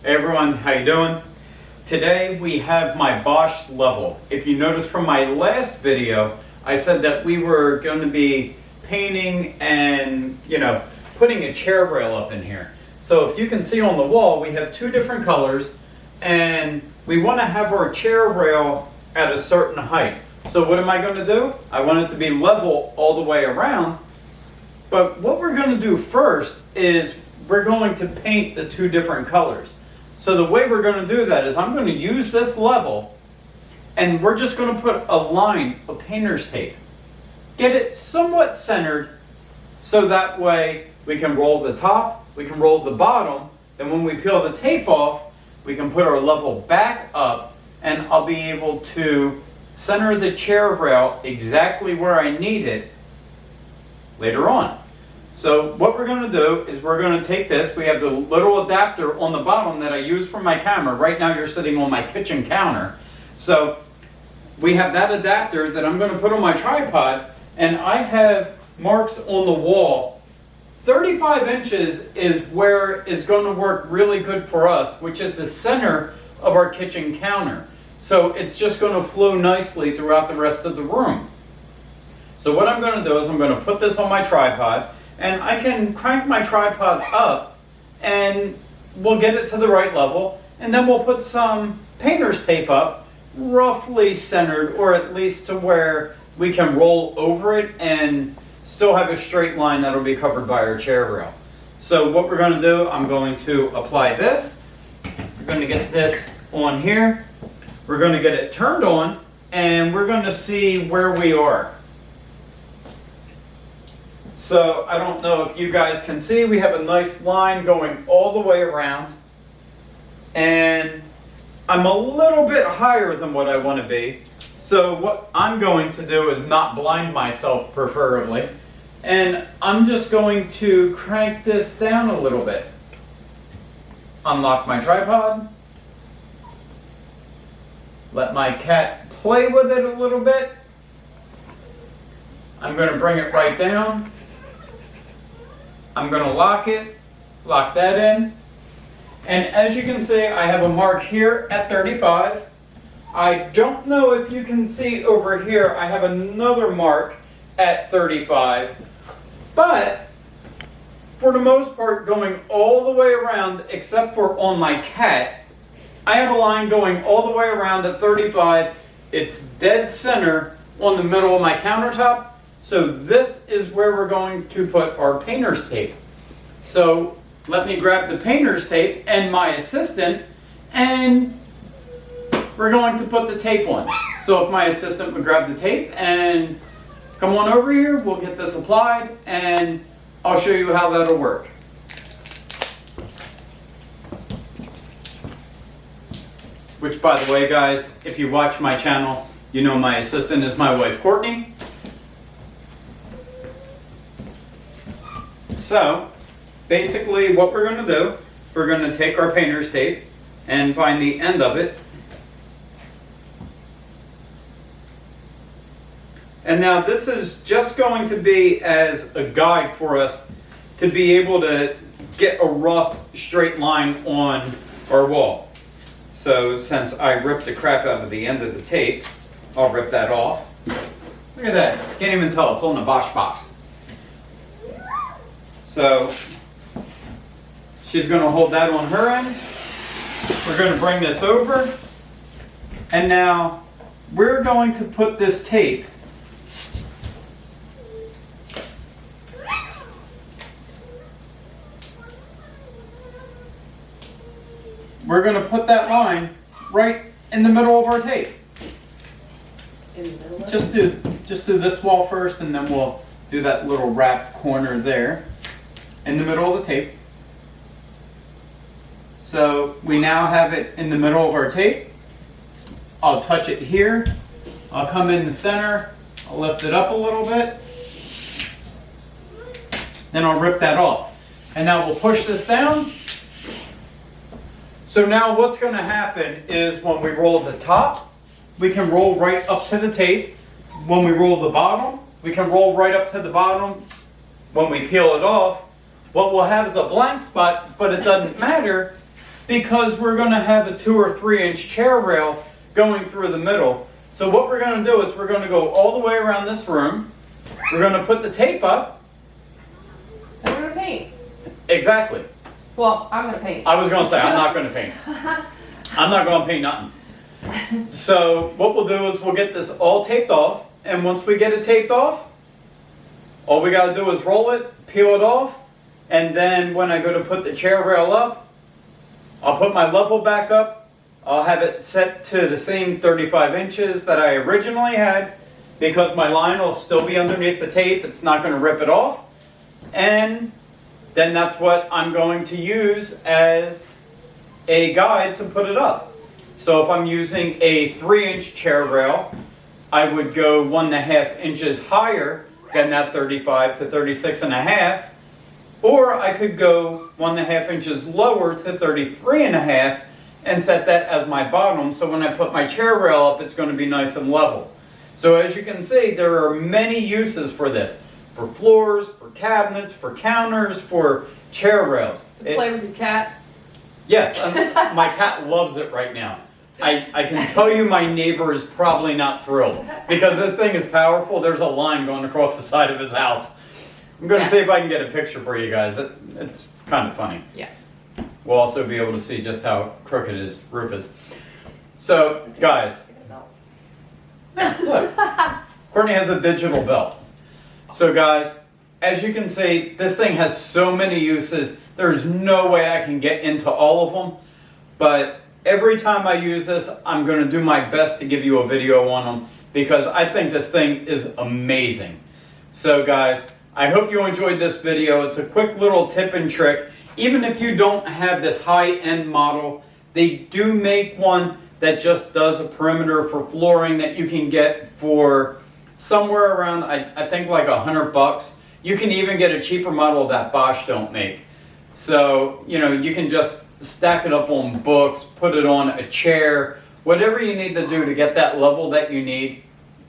Hey everyone, how you doing? Today we have my Bosch level. If you notice from my last video, I said that we were going to be painting and, putting a chair rail up in here. So if you can see on the wall, we have two different colors and we want to have our chair rail at a certain height. So what am I going to do? I want it to be level all the way around. But what we're going to do first is we're going to paint the two different colors. So the way we're going to do that is I'm going to use this level and we're just going to put a line of painter's tape. Get it somewhat centered so that way we can roll the top, we can roll the bottom, then when we peel the tape off, we can put our level back up and I'll be able to center the chair rail exactly where I need it later on. So what we're going to do is we're going to take this. We have the little adapter on the bottom that I use for my camera. Right now you're sitting on my kitchen counter. So we have that adapter that I'm going to put on my tripod, and I have marks on the wall. 35 inches is where it's going to work really good for us, which is the center of our kitchen counter. So it's just going to flow nicely throughout the rest of the room. So what I'm going to do is I'm going to put this on my tripod, and I can crank my tripod up and we'll get it to the right level, and then we'll put some painter's tape up roughly centered, or at least to where we can roll over it and still have a straight line that'll be covered by our chair rail. So what we're going to do, I'm going to apply this. We're going to get this on here. We're going to get it turned on and we're going to see where we are. So I don't know if you guys can see, we have a nice line going all the way around, and I'm a little bit higher than what I want to be. So what I'm going to do is not blind myself preferably, and I'm just going to crank this down a little bit. Unlock my tripod. Let my cat play with it a little bit. I'm going to bring it right down. I'm going to lock it, lock that in. And as you can see, I have a mark here at 35. I don't know if you can see over here, I have another mark at 35. But for the most part, going all the way around, except for on my cat, I have a line going all the way around at 35. It's dead center on the middle of my countertop. So this is where we're going to put our painter's tape. So let me grab the painter's tape and my assistant, and we're going to put the tape on. So if my assistant would grab the tape and come on over here, we'll get this applied and I'll show you how that'll work. Which, by the way, guys, if you watch my channel, you know my assistant is my wife, Courtney. So, basically what we're going to do, we're going to take our painter's tape and find the end of it. And now this is just going to be as a guide for us to be able to get a rough straight line on our wall. So since I ripped the crap out of the end of the tape, I'll rip that off. Look at that, can't even tell, it's on the Bosch box. So she's going to hold that on her end. We're going to bring this over. And now we're going to put this tape that line right in the middle of our tape. In the middle of Just do this wall first, and then we'll do that little wrap corner there in the middle of the tape. So we now have it in the middle of our tape. I'll touch it here. I'll come in the center. I'll lift it up a little bit. Then I'll rip that off. And now we'll push this down. So now what's going to happen is when we roll the top, we can roll right up to the tape. When we roll the bottom, we can roll right up to the bottom. When we peel it off, what we'll have is a blank spot, but it doesn't matter because we're going to have a 2 or 3 inch chair rail going through the middle. So what we're going to do is we're going to go all the way around this room. We're going to put the tape up. And we're gonna paint. Exactly. Well, I'm gonna paint. I was going to say, I'm not going to paint. I'm not going to paint nothing. So what we'll do is we'll get this all taped off. And once we get it taped off, all we got to do is roll it, peel it off. And then when I go to put the chair rail up, I'll put my level back up. I'll have it set to the same 35 inches that I originally had because my line will still be underneath the tape. It's not going to rip it off. And then that's what I'm going to use as a guide to put it up. So if I'm using a 3-inch chair rail, I would go 1.5 inches higher than that 35 to 36.5. Or I could go 1.5 inches lower to 33.5 and set that as my bottom, so when I put my chair rail up, it's going to be nice and level. So as you can see, there are many uses for this. For floors, for cabinets, for counters, for chair rails. To play with your cat. Yes, my cat loves it right now. I can tell you my neighbor is probably not thrilled because this thing is powerful. There's a line going across the side of his house. I'm going to see if I can get a picture for you guys. It's kind of funny. Yeah. We'll also be able to see just how crooked his roof is. So, guys, look, Courtney has a digital belt. So, guys, as you can see, this thing has so many uses. There's no way I can get into all of them. But every time I use this, I'm going to do my best to give you a video on them because I think this thing is amazing. So, guys, I hope you enjoyed this video. It's a quick little tip and trick. Even if you don't have this high-end model, they do make one that just does a perimeter for flooring that you can get for somewhere around, I think like $100. You can even get a cheaper model that Bosch don't make. So, you know, you can just stack it up on books, put it on a chair, whatever you need to do to get that level that you need,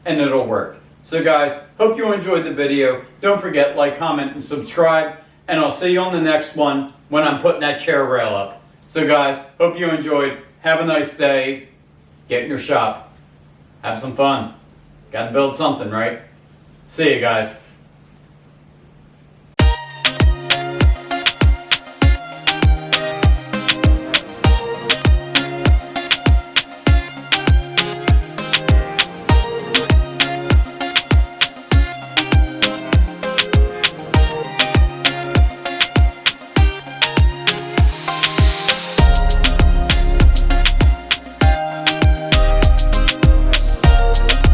and it'll work. So guys, hope you enjoyed the video. Don't forget, like, comment, and subscribe. And I'll see you on the next one when I'm putting that chair rail up. So guys, hope you enjoyed. Have a nice day. Get in your shop. Have some fun. Got to build something, right? See you guys.